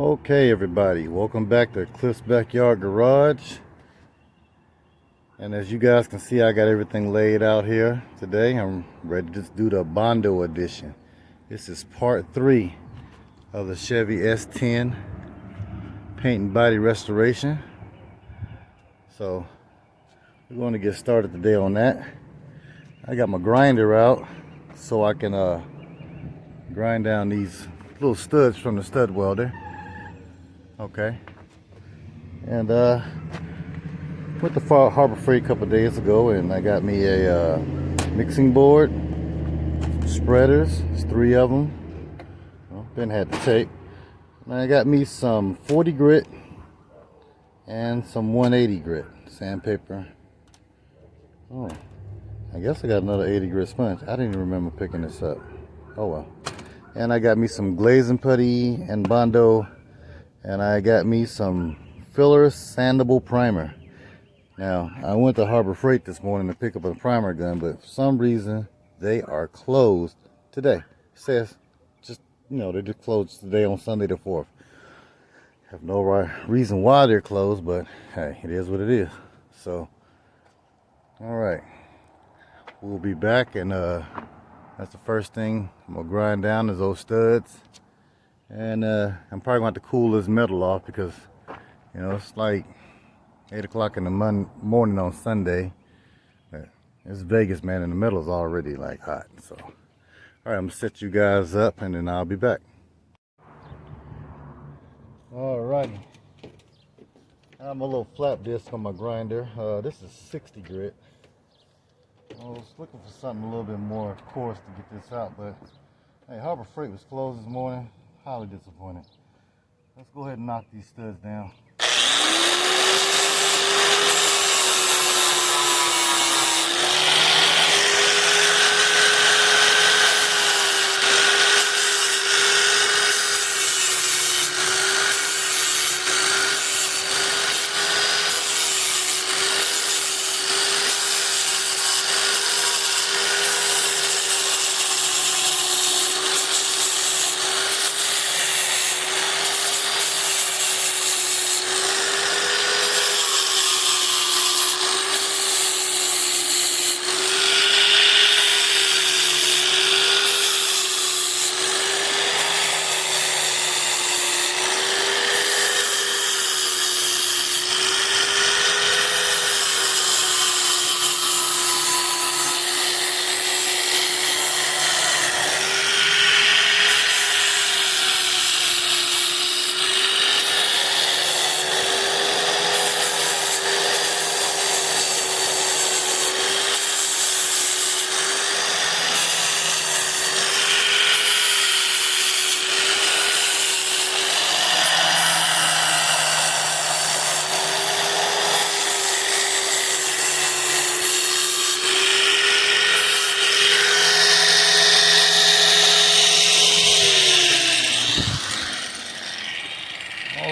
Okay, everybody, welcome back to Cliff's Backyard Garage. And as you guys can see, I got everything laid out here today. I'm ready to just do the Bondo edition. This is part 3 of the Chevy S10 paint and body restoration. So we're going to get started today on that. I got my grinder out so I can grind down these little studs from the stud welder. Okay, and went to Harbor Freight a couple days ago, and I got me a mixing board, spreaders. There's 3 of them. Well, Ben had the tape. And I got me some 40 grit and some 180 grit sandpaper. Oh, I guess I got another 80 grit sponge. I didn't even remember picking this up. Oh well. And I got me some glazing putty and Bondo, and I got me some filler sandable primer. Now, I went to Harbor Freight this morning to pick up a primer gun, but for some reason they are closed today. It says just, they're just closed today on Sunday the 4th. Have no reason why they're closed, but hey, it is what it is. So, all right, we'll be back, and that's the first thing I'm gonna grind down is those studs, and I'm probably gonna have to cool this metal off because it's like 8 o'clock in the morning on Sunday. It's Vegas, man, and the metal's already like hot. So, all right, I'm gonna set you guys up, and then I'll be back. All righty, I'm a little flat disc on my grinder. This is 60 grit. I was looking for something a little bit more coarse to get this out, but hey, Harbor Freight was closed this morning. Highly disappointed. Let's go ahead and knock these studs down.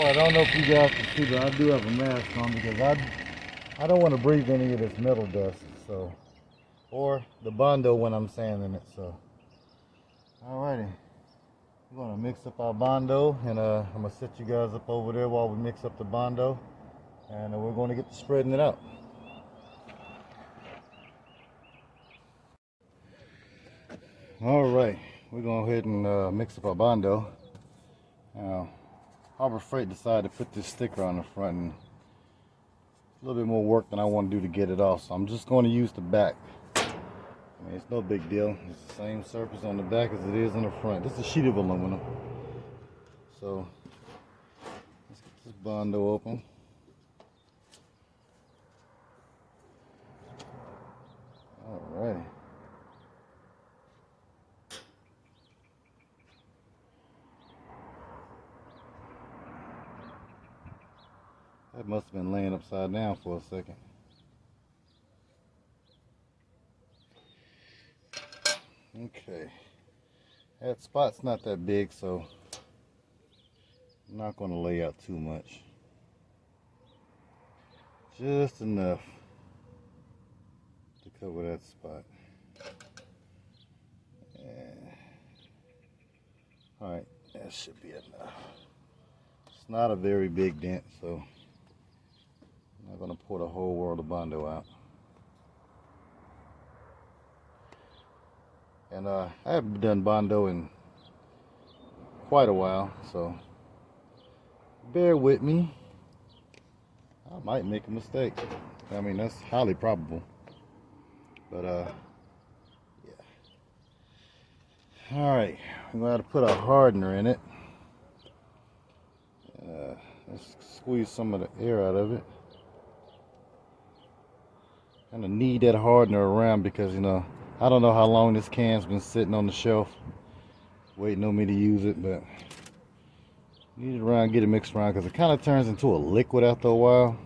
I don't know if you guys can see, but I do have a mask on because I don't want to breathe any of this metal dust, so, or the Bondo when I'm sanding it. So, alrighty, we're gonna mix up our Bondo, and I'm gonna set you guys up over there while we mix up the Bondo, and we're going to get to spreading it out. All right, we're going to go ahead and mix up our Bondo. Now, Harbor Freight decided to put this sticker on the front, and it's a little bit more work than I want to do to get it off, so I'm just going to use the back. I mean, it's no big deal. It's the same surface on the back as it is on the front. This is a sheet of aluminum. So, let's get this Bondo open. All right. That must have been laying upside down for a second. Okay. That spot's not that big, so I'm not going to lay out too much. Just enough to cover that spot. Yeah. Alright, that should be enough. not a very big dent, so I'm not going to pour the whole world of Bondo out. And I haven't done Bondo in quite a while, so bear with me. I might make a mistake. I mean, that's highly probable. But yeah. All right, I'm going to put a hardener in it. Let's squeeze some of the air out of it. Kind of need that hardener around because, you know, I don't know how long this can's been sitting on the shelf waiting on me to use it, but need it around, get it mixed around because it kind of turns into a liquid after a while.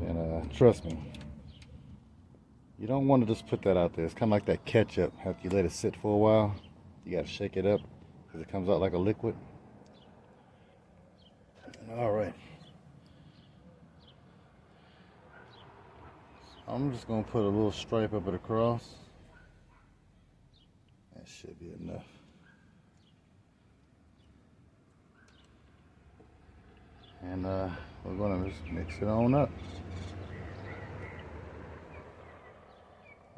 And trust me, you don't want to just put that out there. It's kind of like that ketchup. After you let it sit for a while, you got to shake it up because it comes out like a liquid. All right. I'm just going to put a little stripe up it across. That should be enough. And we're going to just mix it on up.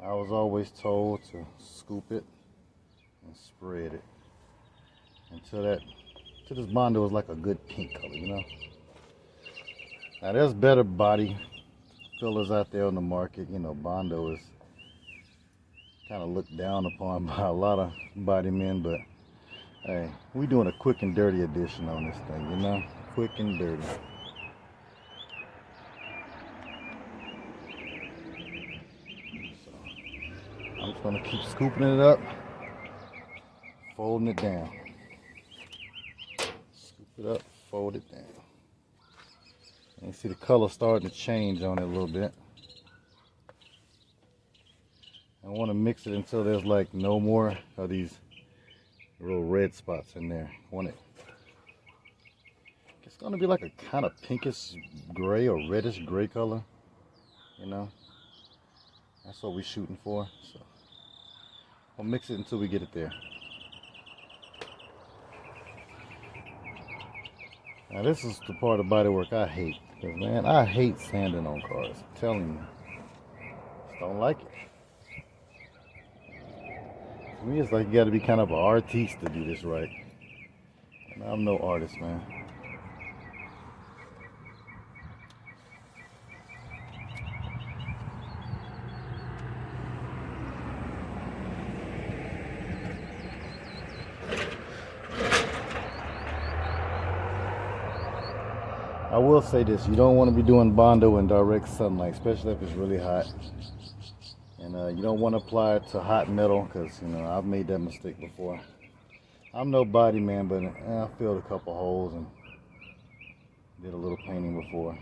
I was always told to scoop it and spread it until this Bondo is like a good pink color, you know. Now there's better body fillers out there on the market. You know, Bondo is kind of looked down upon by a lot of body men, but hey, we doing a quick and dirty edition on this thing, you know, quick and dirty. So I'm just gonna keep scooping it up, folding it down. Scoop it up, fold it down. And you see the color starting to change on it a little bit. I want to mix it until there's like no more of these little red spots in there. It's going to be like a kind of pinkish gray or reddish gray color, you know. That's what we're shooting for. So we'll mix it until we get it there. Now this is the part of body work I hate. Because man, I hate sanding on cars. I'm telling you. Just don't like it. To me, it's like you got to be kind of an artiste to do this right. And I'm no artist, man. I will say this, you don't want to be doing Bondo in direct sunlight, especially if it's really hot. And you don't want to apply it to hot metal because, you know, I've made that mistake before. I'm no body man, but I filled a couple holes and did a little painting before.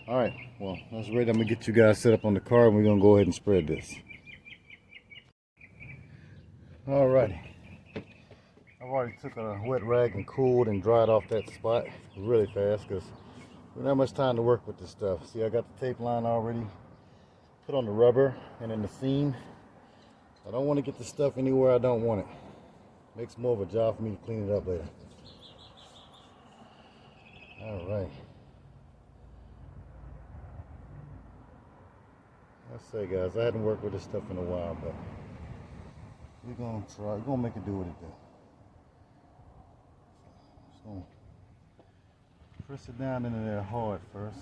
All right, well, that's ready. I'm going to get you guys set up on the car and we're going to go ahead and spread this. All righty. I've already took a wet rag and cooled and dried off that spot really fast because we don't have much time to work with this stuff. See, I got the tape line already put on the rubber and in the seam. I don't want to get the stuff anywhere I don't want it. Makes more of a job for me to clean it up later. All right. I say, guys, I hadn't worked with this stuff in a while, but we're gonna try. We're gonna make it do what it do. Just gonna press it down into there hard first.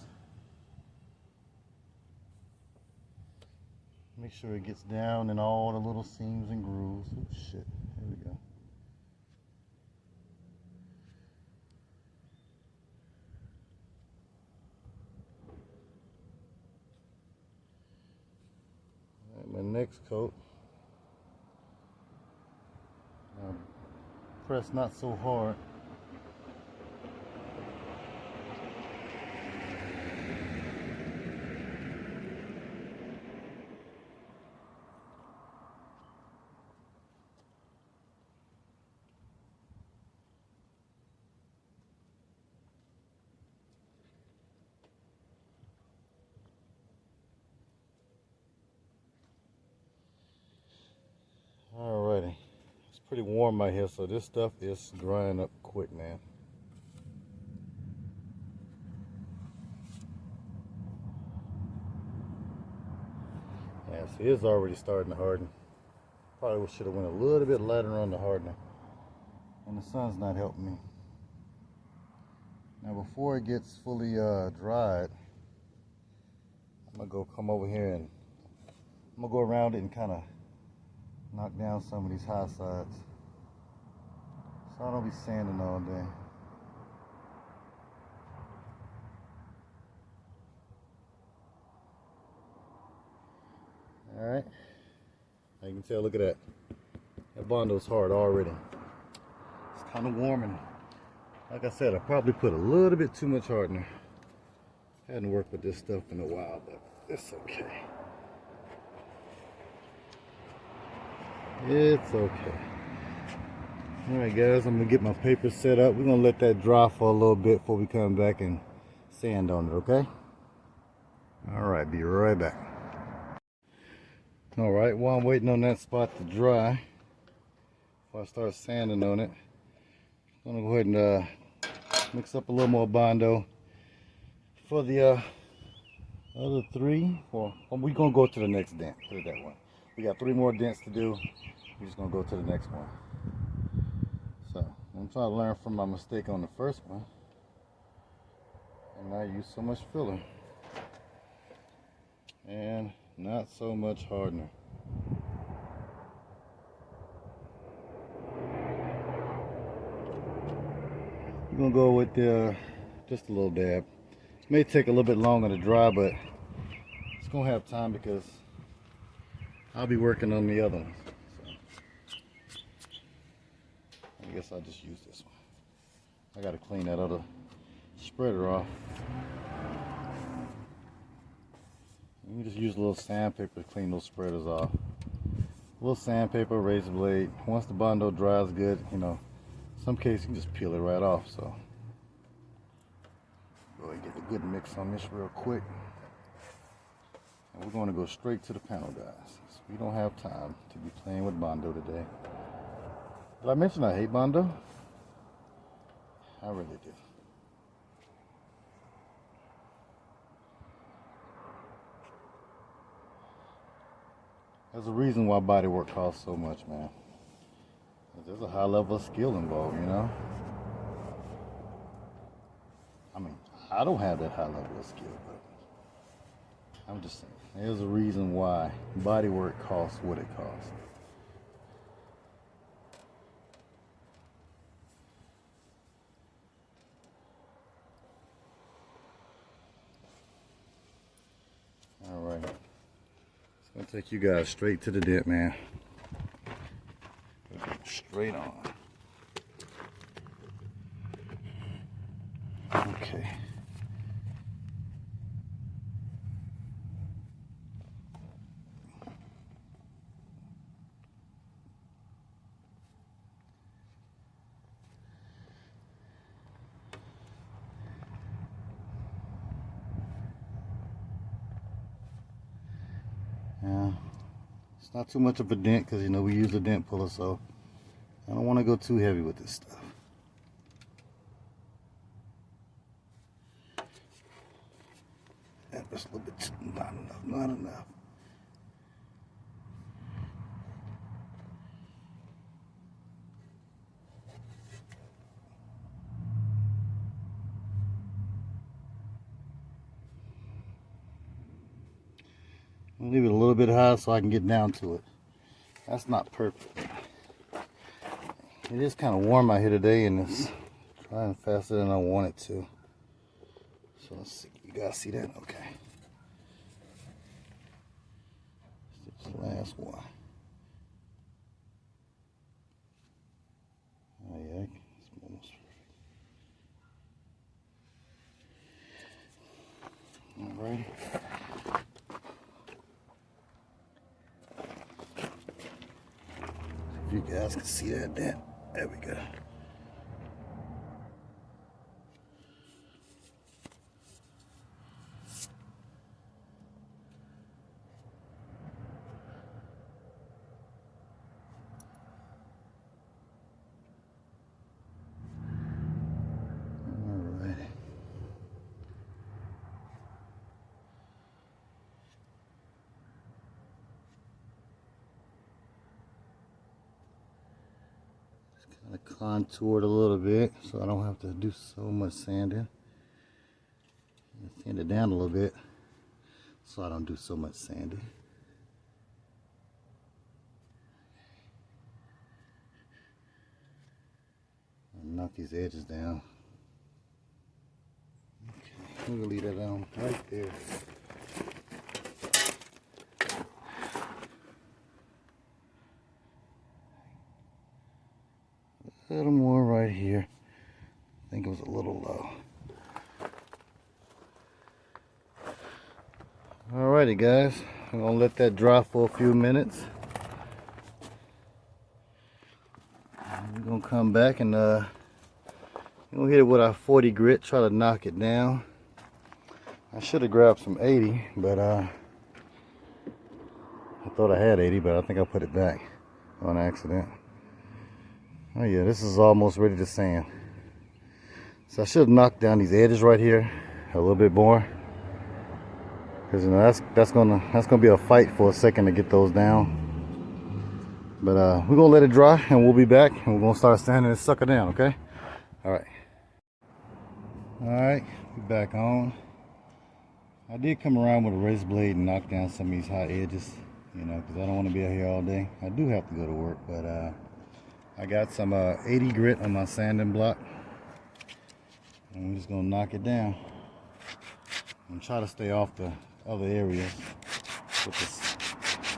Make sure it gets down in all the little seams and grooves. Oh shit, here we go. All right, my next coat. Press not so hard. Alrighty, it's pretty warm out here, so this stuff is drying up quick, man. Alright, so it's already starting to harden. Probably should have went a little bit lighter on the hardener. And the sun's not helping me. Now before it gets fully dried, I'm gonna go come over here and I'm gonna go around it and kind of knock down some of these high sides, so I don't be sanding all day. Alright, you can tell, look at that. That Bondo's hard already. It's kind of warm, and like I said, I probably put a little bit too much hardener. Hadn't worked with this stuff in a while, but it's okay. It's okay. Alright guys, I'm gonna get my paper set up. We're gonna let that dry for a little bit before we come back and sand on it, okay? Alright, be right back. Alright, while I'm waiting on that spot to dry, before I start sanding on it, I'm gonna go ahead and mix up a little more Bondo for the other three. Well, we're gonna go to the next dent, put it that way. We got 3 more dents to do. We're just gonna go to the next one. So I'm trying to learn from my mistake on the first one and not use so much filler and not so much hardener. We're gonna go with just a little dab. It may take a little bit longer to dry, but it's gonna have time because I'll be working on the other ones. So I guess I'll just use this one. I gotta clean that other spreader off. You can just use a little sandpaper to clean those spreaders off. A little sandpaper, razor blade. Once the Bondo dries good, you know, some cases you can just peel it right off. So go ahead and get a good mix on this real quick. And we're going to go straight to the panel, guys. So we don't have time to be playing with Bondo today. Did I mention I hate Bondo? I really do. There's a reason why bodywork costs so much, man. There's a high level of skill involved, you know? I mean, I don't have that high level of skill, but I'm just saying, there's a reason why bodywork costs what it costs. All right. It's gonna take you guys straight to the dent, man. Straight on. Okay. Yeah, it's not too much of a dent because, you know, we use a dent puller, so I don't want to go too heavy with this stuff. Yeah, just a little bit, not enough, not enough. I'll leave it a little bit high so I can get down to it. That's not perfect. It is kind of warm out here today, and it's drying faster than I want it to. So let's see. You guys see that? Okay. This last one. Oh yeah, it's almost perfect. Alrighty. If you guys can see that dent, there we go. Alrighty. Kind of contoured a little bit so I don't have to do so much sanding. Sand it down a little bit so I don't do so much sanding. Knock these edges down. Okay, we'll leave that down right there. A little more right here. I think it was a little low. Alrighty guys, I'm gonna let that dry for a few minutes. We're gonna come back and we're gonna hit it with our 40 grit, try to knock it down. I should have grabbed some 80, but I thought I had 80, but I think I put it back on accident. Oh yeah, this is almost ready to sand. So I should have knocked down these edges right here a little bit more, because you know that's gonna be a fight for a second to get those down. But we're gonna let it dry and we'll be back and we're gonna start sanding this sucker down, okay? Alright, we're back on. I did come around with a razor blade and knock down some of these high edges, you know, because I don't want to be out here all day. I do have to go to work, but I got some 80 grit on my sanding block, and I'm just gonna knock it down and try to stay off the other areas with this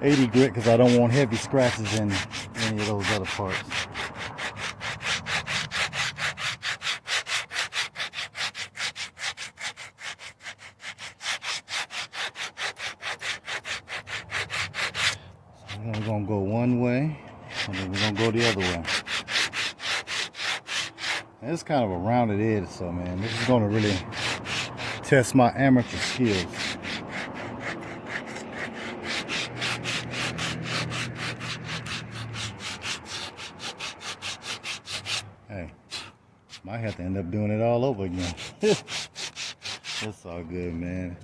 80 grit, because I don't want heavy scratches in any of those other parts. So we're gonna go one way, and then we're gonna go the other way. And it's kind of a rounded edge, so man, this is gonna really test my amateur skills. Hey, might have to end up doing it all over again. It's all good, man.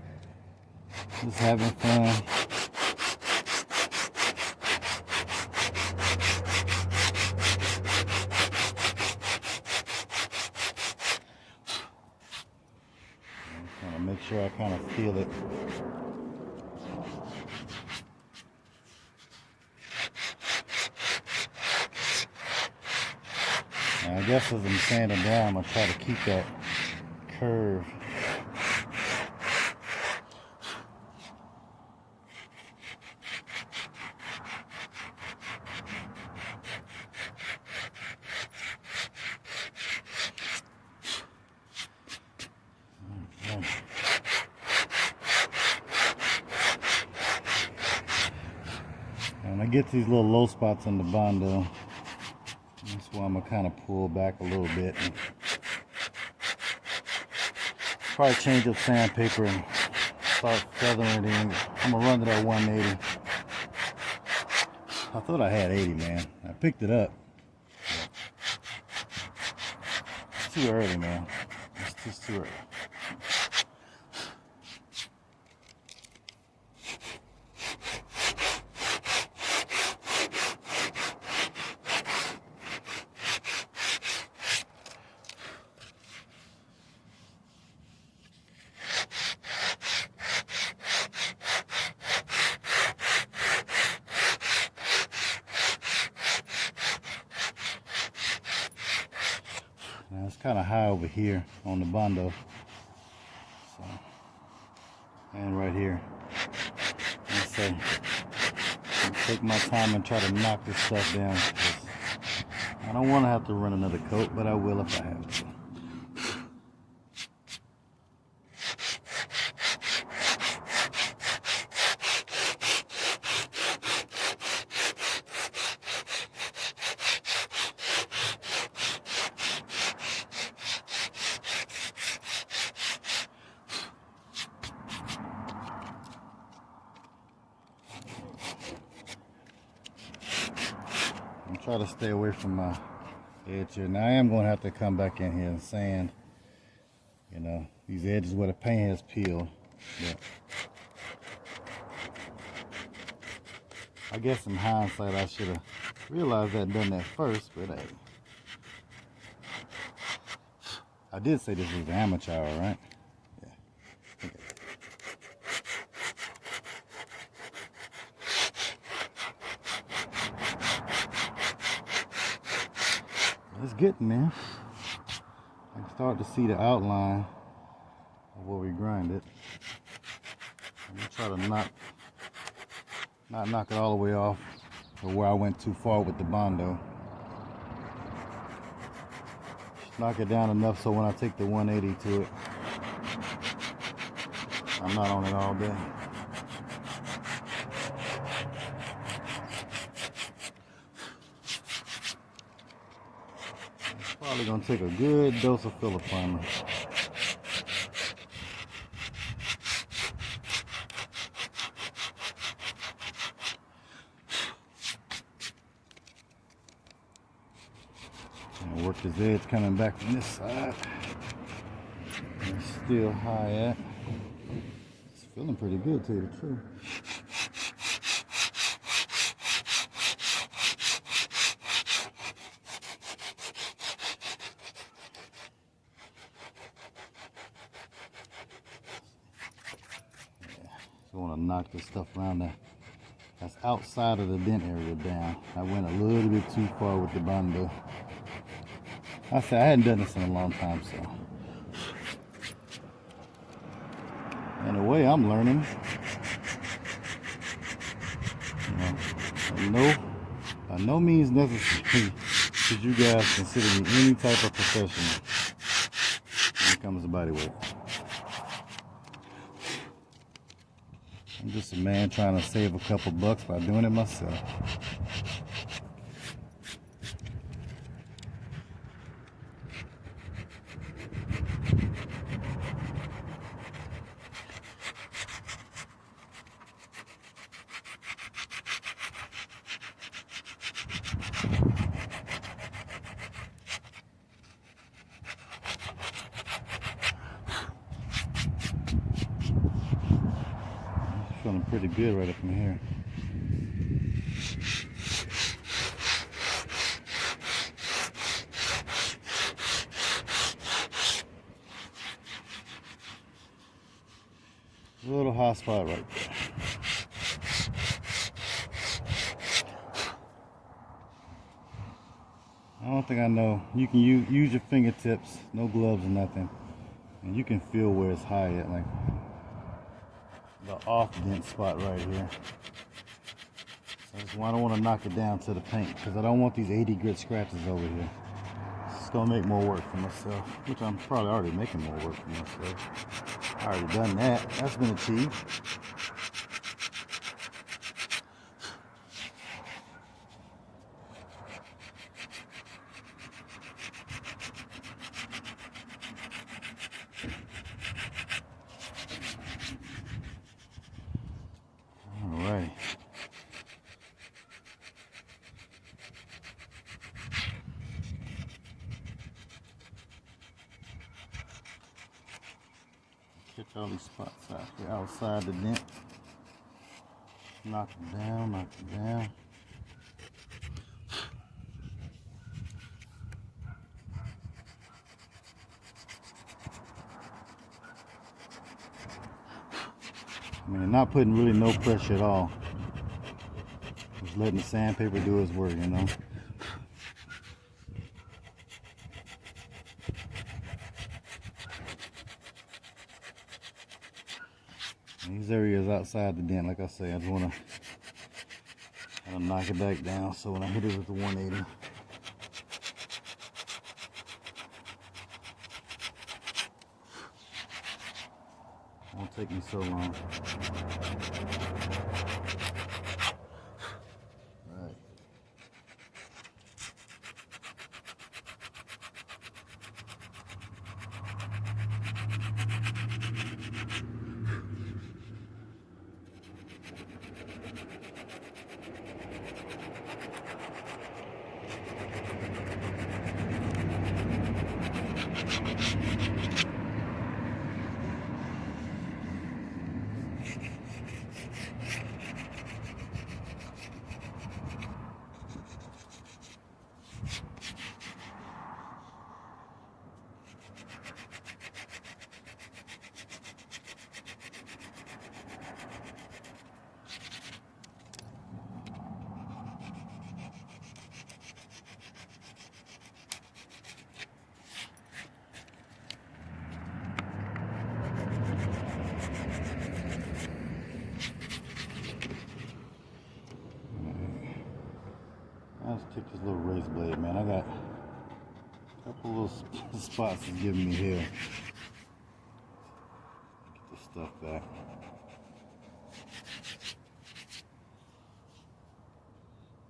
Just having fun. Trying to make sure I kind of feel it. Now, I guess as I'm sanding down, I'm gonna try to keep that curve. And I get these little low spots on the Bondo. That's why I'm gonna kind of pull back a little bit. And probably change up sandpaper and start feathering it in. I'm gonna run to that 180. I thought I had 80, man. I picked it up. It's too early, man. It's just too early. Now it's kind of high over here on the Bondo, so, and right here. And so I'm gonna take my time and try to knock this stuff down. I don't want to have to run another coat, but I will if I have to. I'm trying to stay away from my edge here. Now I am going to have to come back in here and sand, you know, these edges where the paint has peeled. But I guess in hindsight I should have realized that and done that first, but hey, I did say this was the amateur hour, right? Yeah. Okay. It's getting there. I can start to see the outline of where we grinded. I'm gonna try to not knock it all the way off or where I went too far with the Bondo. Just knock it down enough so when I take the 180 to it, I'm not on it all day. It's probably gonna take a good dose of filler primer. And work this edge coming back from this side. And it's still high at. It's feeling pretty good, to tell you the truth. I want to knock this stuff around there. That's outside of the dent area down. I went a little bit too far with the Bondo. I said I hadn't done this in a long time, so in a way I'm learning. You know, by no means necessary should you guys consider me any type of professional when it comes to body work. I'm just a man trying to save a couple bucks by doing it myself. Feeling pretty good right up in here. A little hot spot right there. I don't think I know. You can use your fingertips, no gloves or nothing, and you can feel where it's high at, like the off dent spot right here. So that's why I don't want to knock it down to the paint, because I don't want these 80 grit scratches over here. It's gonna make more work for myself, which I'm probably already making more work for myself. I already done that. That's been achieved. Alright. Catch all these spots out here outside the dent. Knock them down, knock them down. I mean, not putting really no pressure at all. Just letting the sandpaper do its work, you know. These areas outside the dent, like I say, I just want to knock it back down so when I hit it with the 180, it won't take me so long. Right. take this little razor blade, man. I got a couple little spots it's giving me here. Get this stuff back.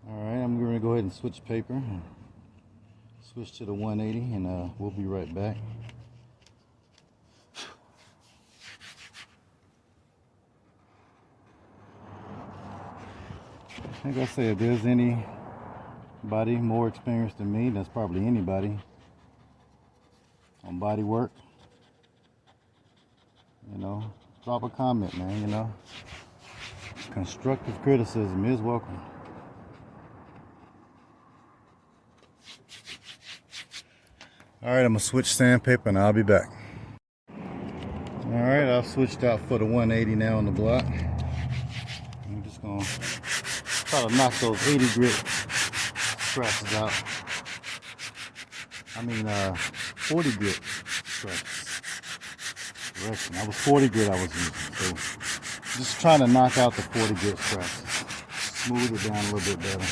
Alright, I'm going to go ahead and switch paper. Switch to the 180 and we'll be right back. Like I said, if there's anybody more experienced than me, that's probably anybody on body work, you know, drop a comment, man, you know. Constructive criticism is welcome. Alright, I'm going to switch sandpaper and I'll be back. Alright, I've switched out for the 180 now on the block. I'm just going to try to knock those 80 grit scratches out. I mean 40 grit scratches. Correction, that was 40 grit I was using. So just trying to knock out the 40 grit scratches. Smooth it down a little bit better.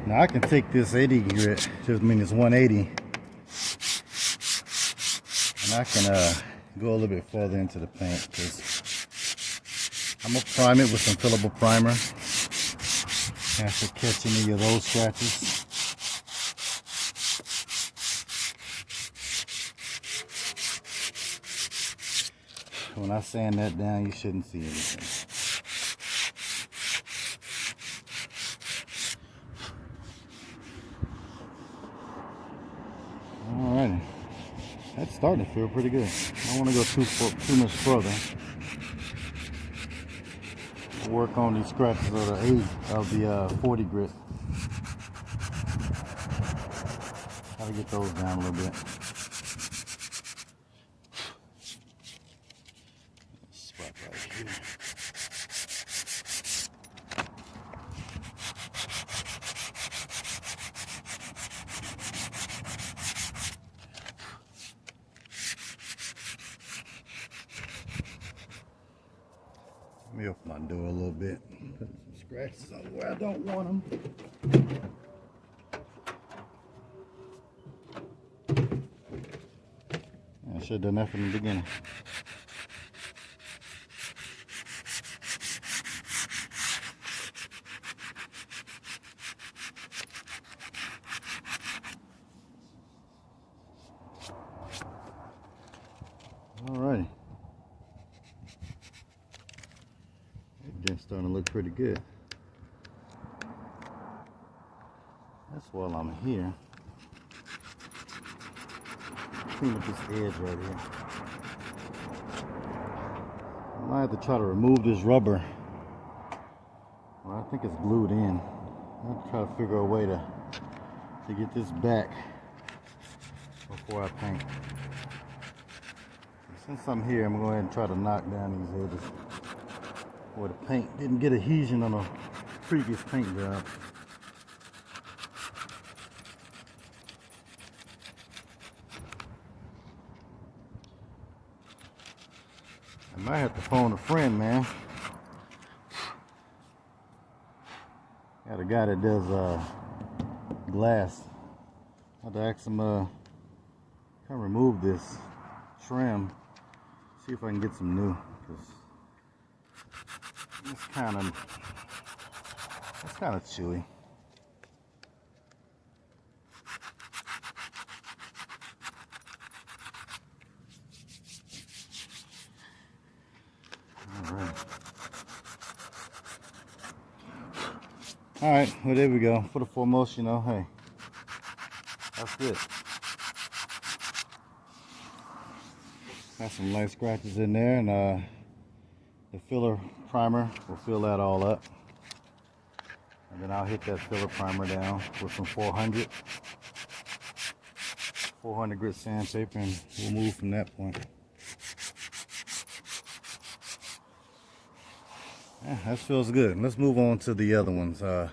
Now I can take this 80 grit, just mean it's 180, and I can go a little bit further into the paint because I'm gonna prime it with some fillable primer. Have to catch any of those scratches. When I sand that down, you shouldn't see anything. Alrighty, that's starting to feel pretty good. I don't want to go too much further. I'll work on these scratches of the 40 grit. Try to get those down a little bit. Spot right here. Let me open my door a little bit. Put some scratches on where I don't want them. I should have done that from the beginning. Alrighty. It's starting to look pretty good. That's while I'm here. Clean up this edge right here. I might have to try to remove this rubber. Well, I think it's glued in. I'm going to try to figure a way to get this back before I paint. Since I'm here, I'm going to go ahead and try to knock down these edges where the paint didn't get adhesion on a previous paint job. I might have to phone a friend, man. Got a guy that does glass. I have to ask him can remove this trim. See if I can get some new, because it's kind of chewy. All right, well, there we go. For the foremost, you know, hey, that's it. Got some light scratches in there, and the filler primer will fill that all up. And then I'll hit that filler primer down with some 400 grit sandpaper, and we'll move from that point. Yeah, that feels good. Let's move on to the other ones. I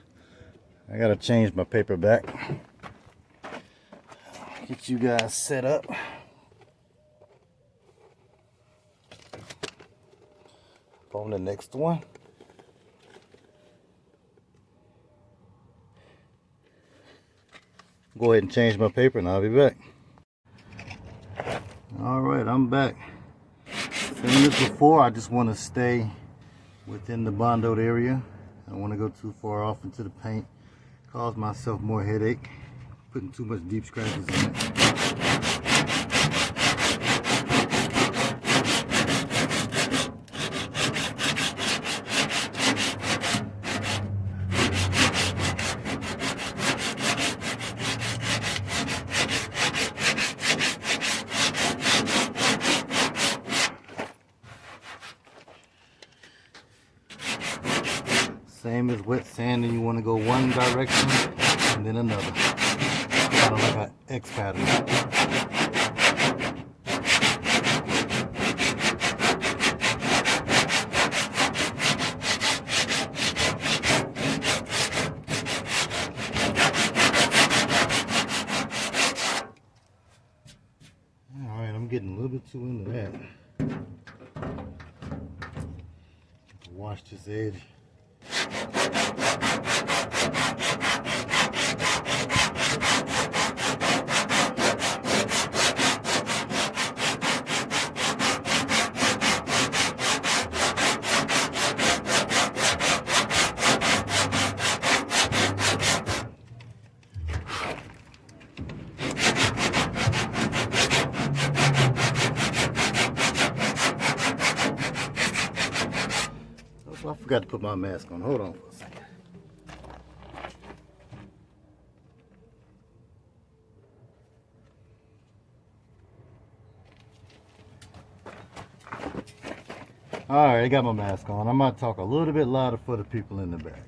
gotta change my paper back. Give Get you guys set up. On the next one. Go ahead and change my paper and I'll be back. Alright, I'm back. Same as before, I just want to stay within the Bondo area. I don't want to go too far off into the paint. Cause myself more headache. Putting too much deep scratches in it. Same as wet sanding, you want to go one direction and then another. Kind of like an X pattern. Alright, I'm getting a little bit too into that. Wash this edge. I forgot to put my mask on. Hold on for a second. Alright, I got my mask on. I'm going to talk a little bit louder for the people in the back.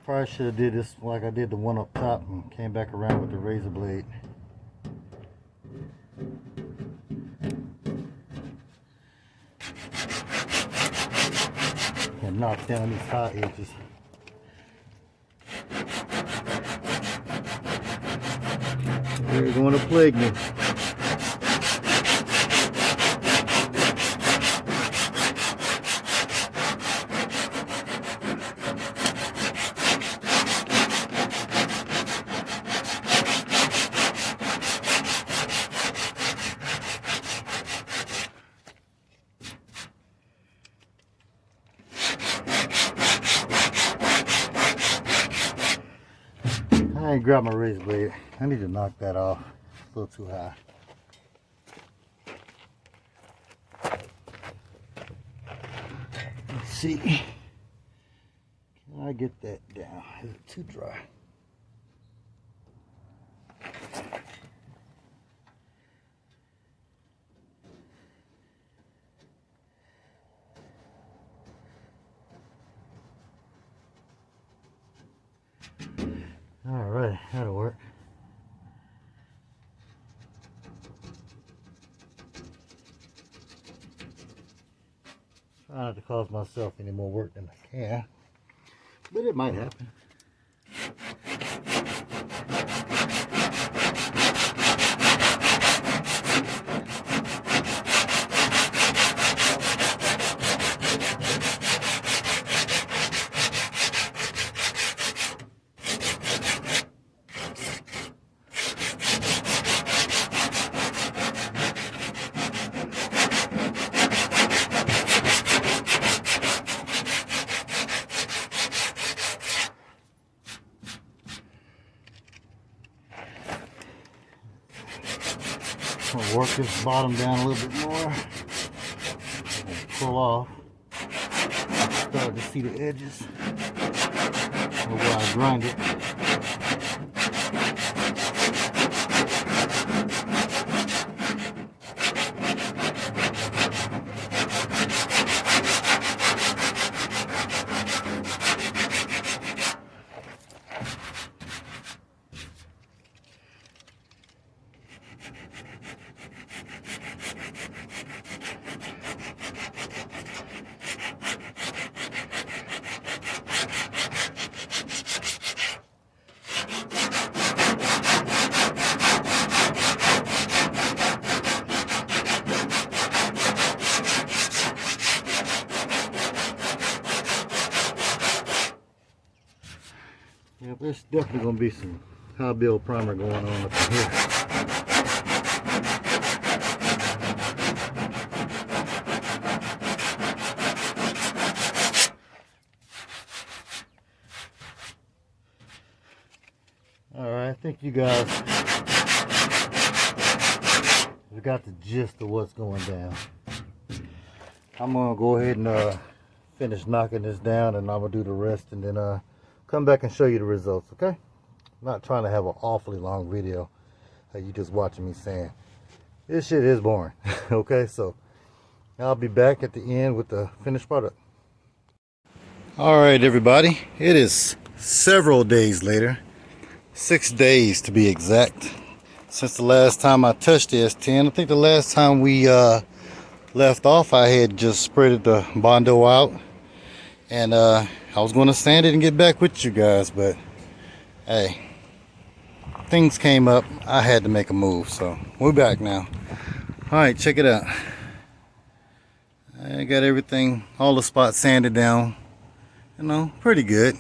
Probably should have did this like I did the one up top and came back around with the razor blade. And knock down these high edges. They're going to plague me. I ain't grabbed my razor blade. I need to knock that off. It's a little too high. Let's see. Can I get that down? Is it too dry? Alright, that'll work. Try not to cause myself any more work than I can, but it might happen. I'll work this bottom down a little bit more and pull off. Start to see the edges of where I grind it. There's definitely going to be some high build primer going on up in here. Alright, I think you guys have got the gist of what's going down. I'm going to go ahead and finish knocking this down, and I'm going to do the rest, and then come back and show you the results, okay? I'm not trying to have an awfully long video that you just watching me saying. This shit is boring, okay? So I'll be back at the end with the finished product. Alright everybody, it is several days later. 6 days to be exact, since the last time I touched the S10. I think the last time we left off, I had just spreaded the Bondo out, and I was going to sand it and get back with you guys, but hey, things came up. I had to make a move, so we're back now. Alright, check it out. I got everything, all the spots sanded down, you know, pretty good.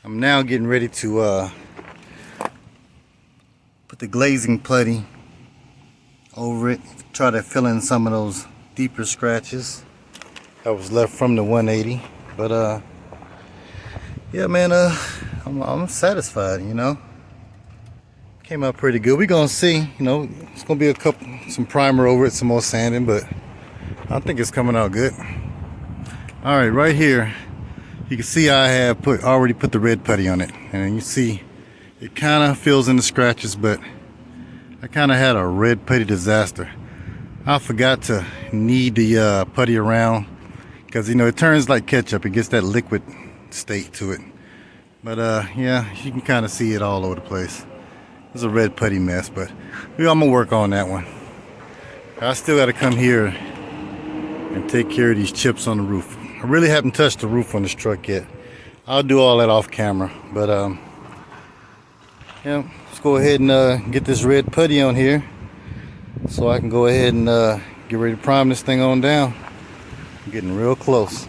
I'm now getting ready to put the glazing putty over it, try to fill in some of those deeper scratches that was left from the 180. But yeah, man, I'm satisfied, you know. Came out pretty good. We're gonna see, you know, it's gonna be some primer over it, some more sanding, but I think it's coming out good. All right, right here you can see I have already put the red putty on it, and you see it kind of fills in the scratches, but I kind of had a red putty disaster. I forgot to knead the putty around, because you know it turns like ketchup. It gets that liquid state to it. But yeah, you can kind of see it all over the place. It's a red putty mess, but I'm gonna work on that one. I still got to come here and take care of these chips on the roof. I really haven't touched the roof on this truck yet. I'll do all that off camera, but yeah, let's go ahead and get this red putty on here so I can go ahead and get ready to prime this thing on down. I'm getting real close.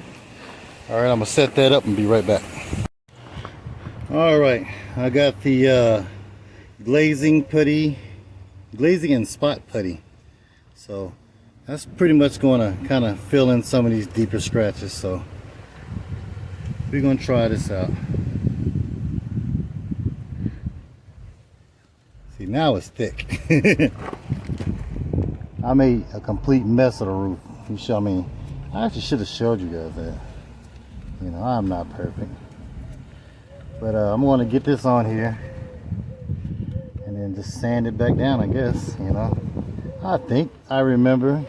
All right, I'm gonna set that up and be right back. All right, I got the glazing putty, glazing and spot putty. So that's pretty much going to kind of fill in some of these deeper scratches. So we're going to try this out. See, now it's thick. I made a complete mess of the roof. I actually should have showed you guys that. You know, I'm not perfect. But I'm going to get this on here and then just sand it back down, I guess, you know. I think I remember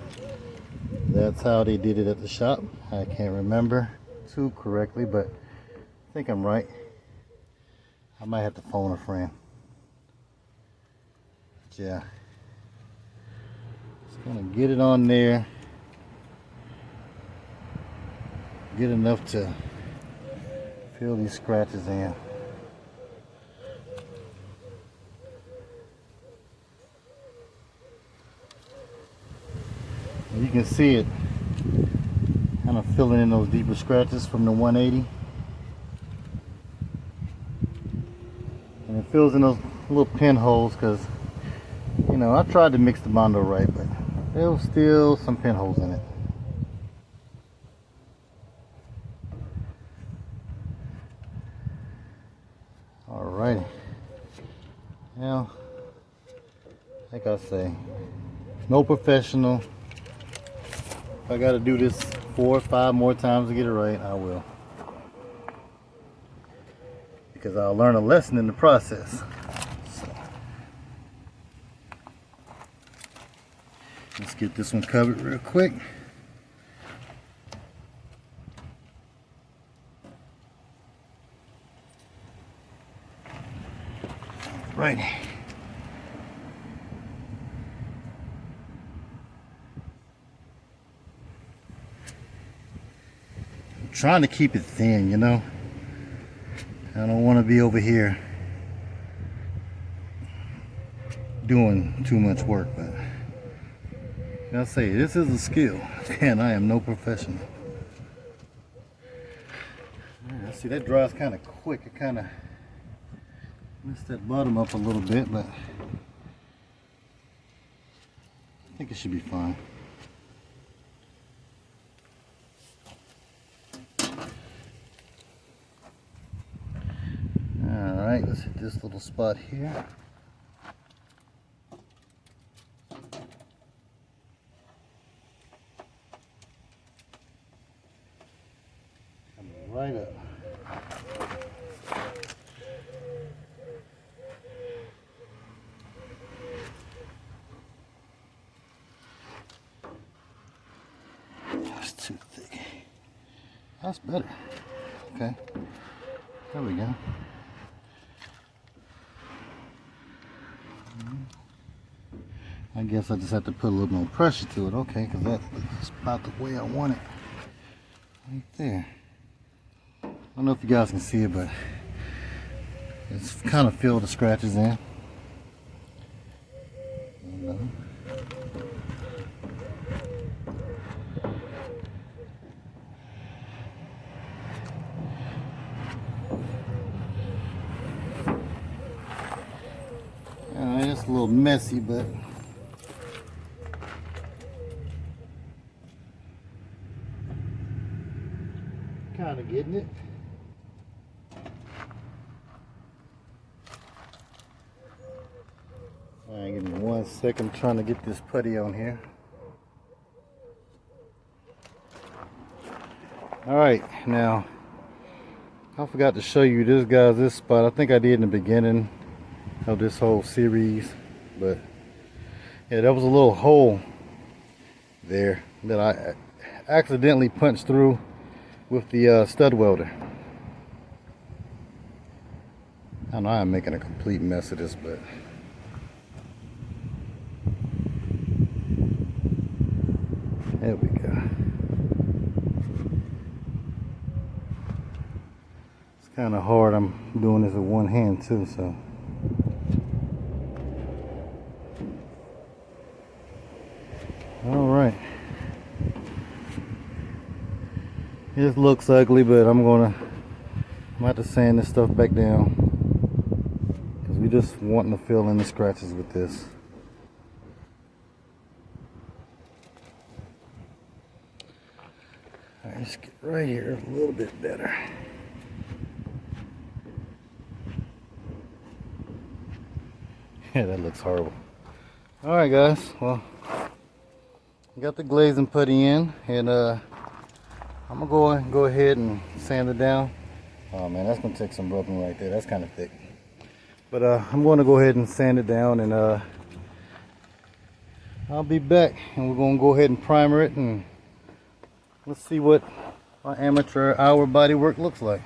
that's how they did it at the shop. I can't remember too correctly, but I think I'm right. I might have to phone a friend. But yeah, just gonna get it on there, get enough to fill these scratches in. You can see it kind of filling in those deeper scratches from the 180, and it fills in those little pinholes, because you know I tried to mix the Bondo right, but there was still some pinholes in it. Alrighty, now like I say, no professional. If I got to do this 4 or 5 more times to get it right, I will. Because I'll learn a lesson in the process. So, let's get this one covered real quick. Right. Trying to keep it thin, you know. I don't want to be over here doing too much work, but I'll say this is a skill, and I am no professional. See, that dries kind of quick. It kind of Messed that bottom up a little bit, but I think it should be fine. Alright, let's hit this little spot here. Coming right up. That's too thick. That's better. Okay. There we go. I guess I just have to put a little more pressure to it. Okay, because that's about the way I want it. Right there. I don't know if you guys can see it, but it's kind of filled the scratches in. It's a little messy, but kind of getting it. All right, give me 1 second, trying to get this putty on here. All right, now I forgot to show you this spot. I think I did in the beginning of this whole series, but yeah, there was a little hole there that I accidentally punched through with the stud welder. I know I'm making a complete mess of this, but there we go. It's kind of hard. I'm doing this with one hand too, so. All right. It looks ugly, but I'm gonna have to sand this stuff back down because we just wanting to fill in the scratches with this. All right, let's get right here a little bit better. Yeah, that looks horrible. All right, guys. Well, got the glazing putty in, and I'm gonna go ahead and sand it down. Oh man, that's gonna take some rubbing right there. That's kind of thick. But I'm gonna go ahead and sand it down, and I'll be back, and we're gonna go ahead and primer it, and let's see what our amateur hour body work looks like.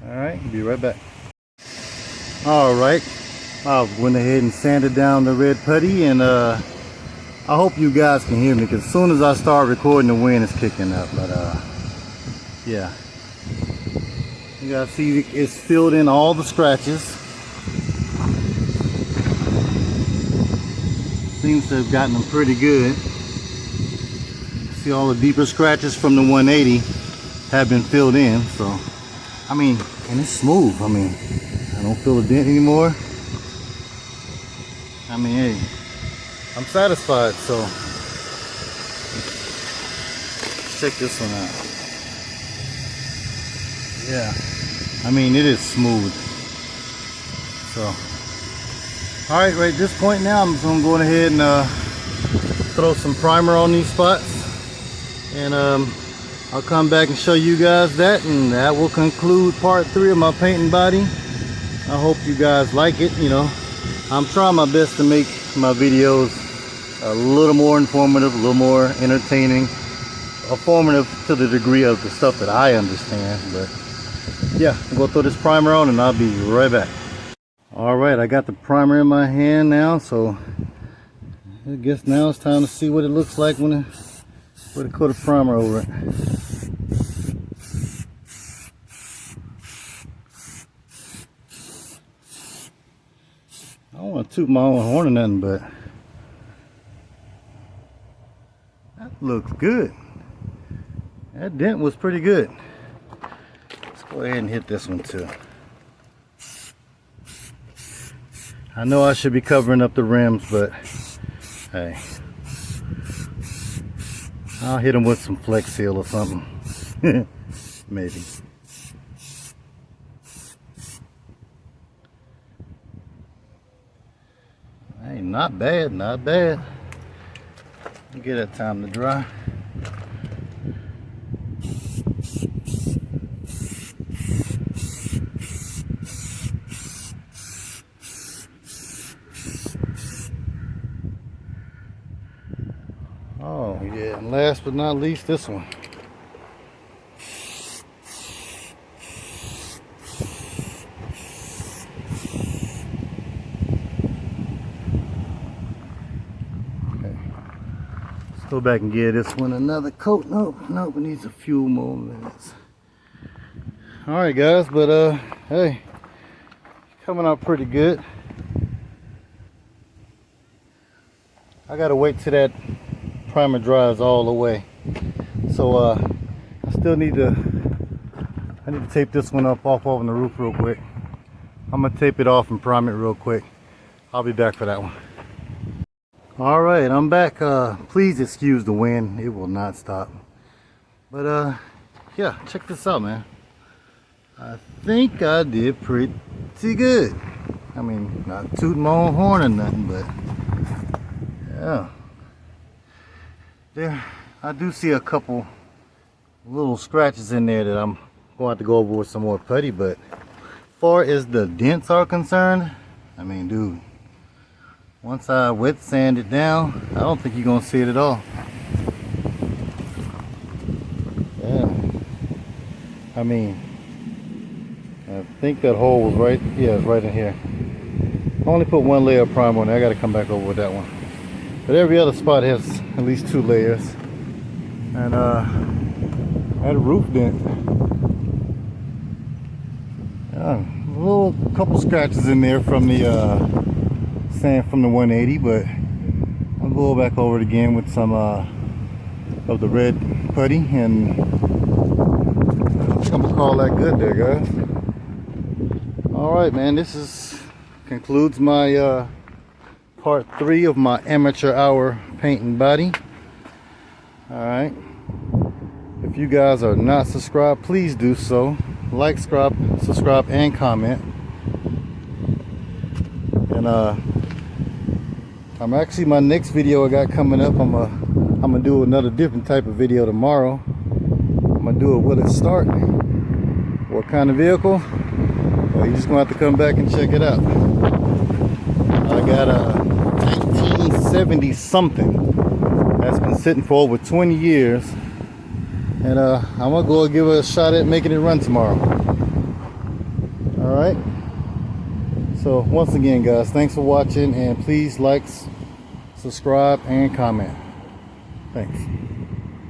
All right, be right back. All right, I went ahead and sanded down the red putty, and I hope you guys can hear me, because as soon as I start recording, the wind is kicking up. But yeah, you guys see it's filled in all the scratches. Seems to have gotten them pretty good. See, all the deeper scratches from the 180 have been filled in. So I mean, and it's smooth. I mean, I don't feel a dent anymore. I mean, hey, I'm satisfied. So check this one out. Yeah, I mean, it is smooth. So all right, right at this point now, I'm just gonna go ahead and throw some primer on these spots, and I'll come back and show you guys that, and that will conclude part 3 of my painting body. I hope you guys like it. You know, I'm trying my best to make my videos a little more informative, a little more entertaining, informative to the degree of the stuff that I understand. But yeah, I'm gonna throw this primer on, and I'll be right back. All right, I got the primer in my hand now, so I guess now it's time to see what it looks like when I put a coat of primer over it. I don't want to toot my own horn or nothing, but that looks good. That dent was pretty good. Let's go ahead and hit this one too. I know I should be covering up the rims, but hey, I'll hit them with some Flex Seal or something. Maybe. Hey, not bad, not bad. Get that time to dry. Oh yeah, and last but not least, this one. Go back and give this one another coat. Nope, it needs a few more minutes. Alright guys, but hey, coming out pretty good. I gotta wait till that primer dries all the way. So I still need to tape this one off on the roof real quick. I'm gonna tape it off and prime it real quick. I'll be back for that one. All right, I'm back. Please excuse the wind, it will not stop. But yeah, check this out, man. I think I did pretty good. I mean, not tooting my own horn or nothing, but yeah. There, I do see a couple little scratches in there that I'm going to have to go over with some more putty, but as far as the dents are concerned, I mean, dude, once I wet sand it down, I don't think you're gonna see it at all. Yeah. I mean, I think that hole was right, yeah, it's right in here. I only put one layer of primer on it. I gotta come back over with that one. But every other spot has at least 2 layers. And I had a roof dent. Yeah, a little couple scratches in there from the sand from the 180, but I'll go back over it again with some of the red putty, and I think I'm gonna call that good there, guys. All right, man, this concludes my part 3 of my amateur hour painting body. All right, if you guys are not subscribed, please do so. Like, subscribe, and comment. And I'm actually, my next video I got coming up, I'm gonna do another different type of video tomorrow. I'm gonna do it, will it start? What kind of vehicle? Well, you're just gonna have to come back and check it out. I got a 1970 something that's been sitting for over 20 years, and I'm gonna go give it a shot at making it run tomorrow. All right. So once again, guys, thanks for watching, and please like, subscribe, and comment. Thanks.